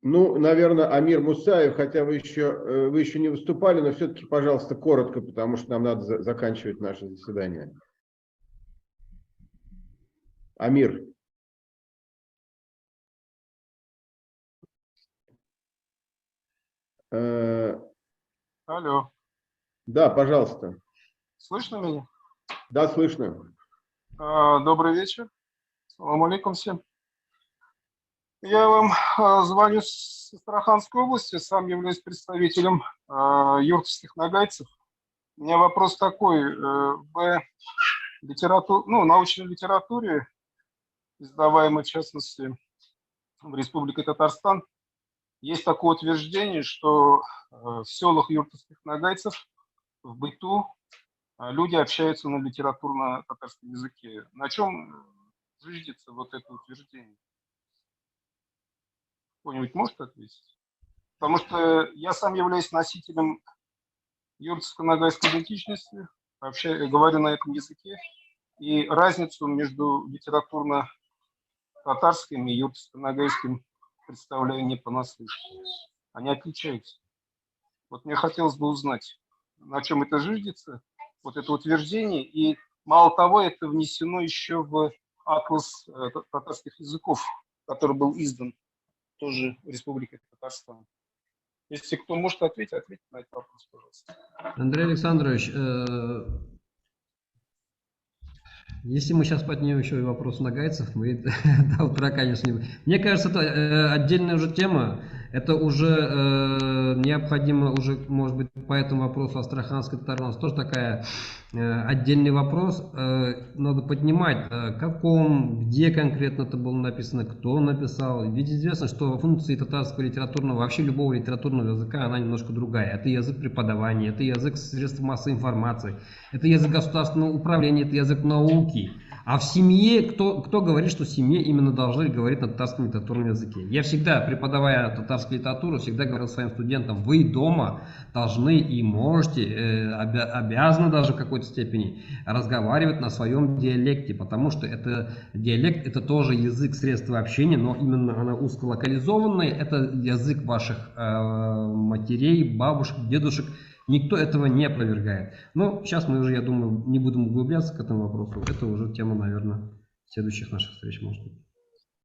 Ну, наверное, Амир Мусаев, хотя вы еще не выступали, но все-таки, пожалуйста, коротко, потому что нам надо заканчивать наше заседание. Амир. Алло. Да, пожалуйста. Слышно меня? Да, слышно. Добрый вечер. Салам алейкум всем. Я вам звоню с Астраханской области, сам являюсь представителем юртовских нагайцев. У меня вопрос такой. В научной литературе, издаваемой в частности в Республике Татарстан, есть такое утверждение, что в селах юртовских нагайцев в быту люди общаются на литературно-татарском языке. На чем зиждется вот это утверждение? Кто-нибудь может ответить? Потому что я сам являюсь носителем юртовско-ногайской идентичности, вообще говорю на этом языке, и разницу между литературно-татарским и юртовско-ногайским представляю не понаслышке. Они отличаются. Вот мне хотелось бы узнать, на чем это зиждется, вот это утверждение, и мало того, это внесено еще в атлас татарских языков, который был издан тоже в Республике Татарстан. Если кто может ответить, ответьте на этот вопрос, пожалуйста. Андрей Александрович, если мы сейчас поднимем еще и вопрос нагайцев, мы до утра, конечно, не... Мне кажется, это отдельная уже тема, это уже необходимо, уже, может быть, по этому вопросу астраханской татар у нас тоже такая отдельный вопрос, надо поднимать, каком, где конкретно это было написано, кто написал. Ведь известно, что функции татарского литературного, вообще любого литературного языка, она немножко другая. Это язык преподавания, это язык средств массовой информации, это язык государственного управления, это язык науки. А в семье, кто говорит, что в семье именно должны говорить на татарском литературном языке? Я всегда, преподавая татарскую литературу, всегда говорил своим студентам, вы дома должны и можете, обязаны даже в какой-то степени разговаривать на своем диалекте, потому что это диалект, это тоже язык средства общения, но именно она узколокализованная, это язык ваших матерей, бабушек, дедушек. Никто этого не опровергает. Но сейчас мы уже, я думаю, не будем углубляться к этому вопросу. Это уже тема, наверное, следующих наших встреч, может быть.